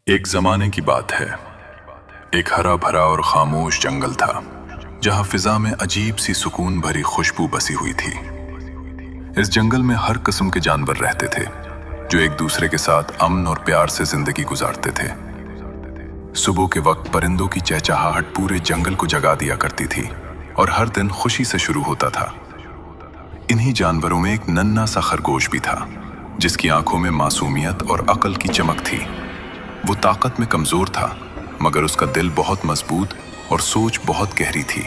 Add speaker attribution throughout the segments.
Speaker 1: ایک زمانے کی بات ہے، ایک ہرا بھرا اور خاموش جنگل تھا جہاں فضا میں عجیب سی سکون بھری خوشبو بسی ہوئی تھی۔ اس جنگل میں ہر قسم کے جانور رہتے تھے جو ایک دوسرے کے ساتھ امن اور پیار سے زندگی گزارتے تھے۔ صبح کے وقت پرندوں کی چہچہاہٹ پورے جنگل کو جگا دیا کرتی تھی اور ہر دن خوشی سے شروع ہوتا تھا۔ انہی جانوروں میں ایک ننھا سا خرگوش بھی تھا جس کی آنکھوں میں معصومیت اور عقل کی چمک تھی۔ وہ طاقت میں کمزور تھا مگر اس کا دل بہت مضبوط اور سوچ بہت گہری تھی۔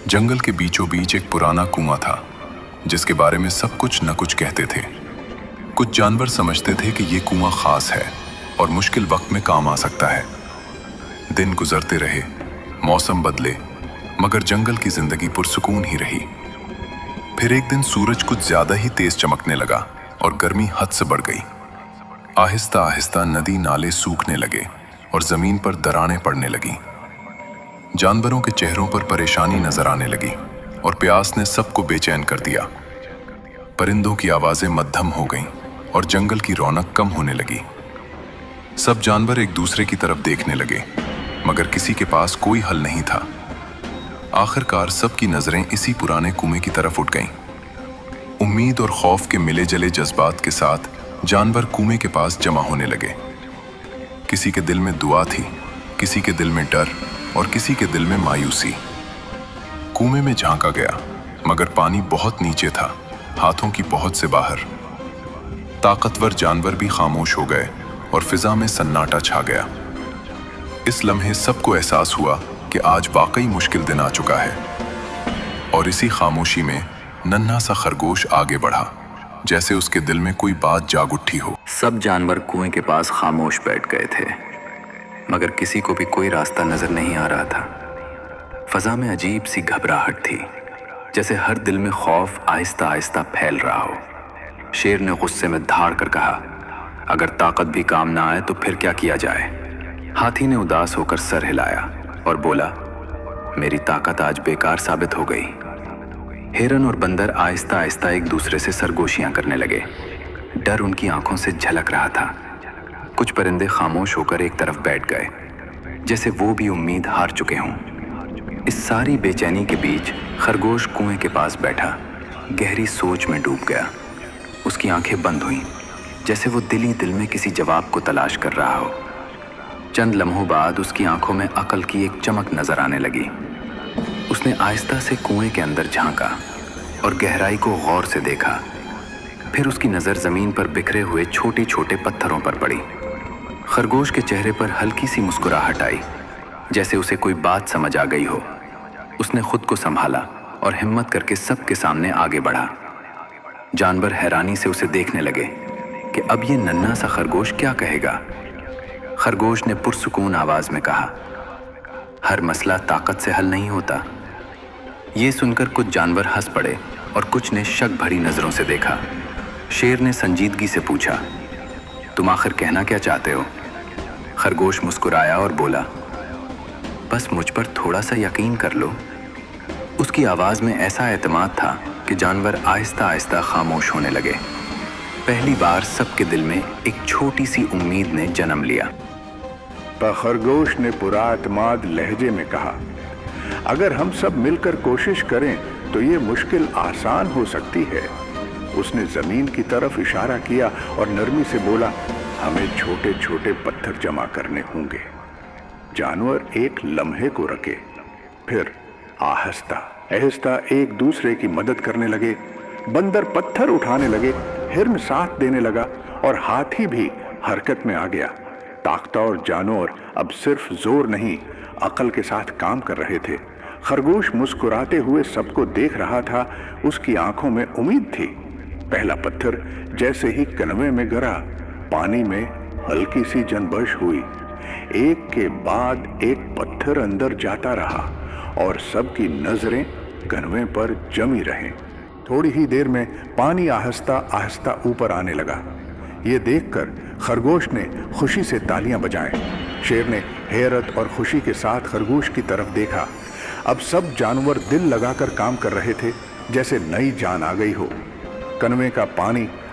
Speaker 1: جنگل کے بیچوں بیچ ایک پرانا کنواں تھا جس کے بارے میں سب کچھ نہ کچھ کہتے تھے۔ کچھ جانور سمجھتے تھے کہ یہ کنواں خاص ہے اور مشکل وقت میں کام آ سکتا ہے۔ دن گزرتے رہے، موسم بدلے، مگر جنگل کی زندگی پرسکون ہی رہی۔ پھر ایک دن سورج کچھ زیادہ ہی تیز چمکنے لگا اور گرمی حد سے بڑھ گئی۔ آہستہ آہستہ ندی نالے سوکھنے لگے اور زمین پر دراڑیں پڑنے لگیں۔ جانوروں کے چہروں پر پریشانی نظر آنے لگی اور پیاس نے سب کو بے چین کر دیا۔ پرندوں کی آوازیں مدھم ہو گئیں اور جنگل کی رونق کم ہونے لگی۔ سب جانور ایک دوسرے کی طرف دیکھنے لگے مگر کسی کے پاس کوئی حل نہیں تھا۔ آخر کار سب کی نظریں اسی پرانے کنویں کی طرف اٹھ گئیں۔ امید اور خوف کے ملے جلے جذبات کے ساتھ جانور کنویں کے پاس جمع ہونے لگے۔ کسی کے دل میں دعا تھی، کسی کے دل میں ڈر اور کسی کے دل میں مایوسی۔ کنویں میں جھانکا گیا مگر پانی بہت نیچے تھا، ہاتھوں کی پہنچ سے باہر۔ طاقتور جانور بھی خاموش ہو گئے اور فضا میں سناٹا چھا گیا۔ اس لمحے سب کو احساس ہوا کہ آج واقعی مشکل دن آ چکا ہے، اور اسی خاموشی میں ننھا سا خرگوش آگے بڑھا جیسے اس کے دل میں کوئی بات جاگ اٹھی ہو۔
Speaker 2: سب جانور کنویں کے پاس خاموش بیٹھ گئے تھے مگر کسی کو بھی کوئی راستہ نظر نہیں آ رہا تھا۔ فضا میں عجیب سی گھبراہٹ تھی، جیسے ہر دل میں خوف آہستہ آہستہ پھیل رہا ہو۔ شیر نے غصے میں دھاڑ کر کہا، اگر طاقت بھی کام نہ آئے تو پھر کیا کیا جائے؟ ہاتھی نے اداس ہو کر سر ہلایا اور بولا، میری طاقت آج بیکار ثابت ہو گئی۔ ہرن اور بندر آہستہ آہستہ ایک دوسرے سے سرگوشیاں کرنے لگے۔ ڈر ان کی آنکھوں سے جھلک رہا تھا۔ کچھ پرندے خاموش ہو کر ایک طرف بیٹھ گئے جیسے وہ بھی امید ہار چکے ہوں۔ اس ساری بے چینی کے بیچ خرگوش کنویں کے پاس بیٹھا گہری سوچ میں ڈوب گیا۔ اس کی آنکھیں بند ہوئیں جیسے وہ دل ہی دل میں کسی جواب کو تلاش کر رہا ہو۔ چند لمحوں بعد اس کی آنکھوں میں عقل کی ایک چمک نظر آنے لگی۔ اس نے آہستہ سے کنویں کے اندر جھانکا اور گہرائی کو غور سے دیکھا۔ پھر اس کی نظر زمین پر بکھرے ہوئے چھوٹے چھوٹے پتھروں پر پڑی۔ خرگوش کے چہرے پر ہلکی سی مسکراہٹ آئی جیسے اسے کوئی بات سمجھ آ گئی ہو۔ اس نے خود کو سنبھالا اور ہمت کر کے سب کے سامنے آگے بڑھا۔ جانور حیرانی سے اسے دیکھنے لگے کہ اب یہ ننھا سا خرگوش کیا کہے گا۔ خرگوش نے پرسکون آواز میں کہا، ہر مسئلہ طاقت سے حل نہیں ہوتا۔ یہ سن کر کچھ جانور ہنس پڑے اور کچھ نے شک بھری نظروں سے دیکھا۔ شیر نے سنجیدگی سے پوچھا، تم آخر کہنا کیا چاہتے ہو؟ خرگوش مسکرایا اور بولا، بس مجھ پر تھوڑا سا یقین کر لو۔ اس کی آواز میں ایسا اعتماد تھا کہ جانور آہستہ آہستہ خاموش ہونے لگے۔ پہلی بار سب کے دل میں ایک چھوٹی سی امید نے جنم لیا۔
Speaker 3: خرگوش نے پورا اعتماد لہجے میں کہا، اگر ہم سب مل کر کوشش کریں تو یہ مشکل آسان ہو سکتی ہے۔ اس نے زمین کی طرف اشارہ کیا اور نرمی سے بولا، ہمیں چھوٹے چھوٹے پتھر جمع کرنے ہوں گے۔ جانور ایک لمحے کو رکے، پھر آہستہ آہستہ ایک دوسرے کی مدد کرنے لگے۔ بندر پتھر اٹھانے لگے، ہرن ساتھ دینے لگا اور ہاتھی بھی حرکت میں آ گیا۔ طاقتور جانور اب صرف زور نہیں، عقل کے ساتھ کام کر رہے تھے۔ خرگوش مسکراتے ہوئے سب کو دیکھ رہا تھا، اس کی آنکھوں میں امید تھی۔ پہلا پتھر جیسے ہی کنویں میں گرا، پانی میں ہلکی سی جنبش ہوئی۔ ایک کے بعد ایک پتھر اندر جاتا رہا اور سب کی نظریں کنویں پر جمی رہیں۔ تھوڑی ہی دیر میں پانی آہستہ آہستہ اوپر آنے لگا۔ یہ دیکھ کر خرگوش نے خوشی سے تالیاں بجائیں۔ شیر نے حیرت اور خوشی کے ساتھ خرگوش کی طرف دیکھا۔ اب سب جانور دل لگا کر کام کر رہے تھے جیسے نئی جان آ گئی ہو۔ کنویں کا پانی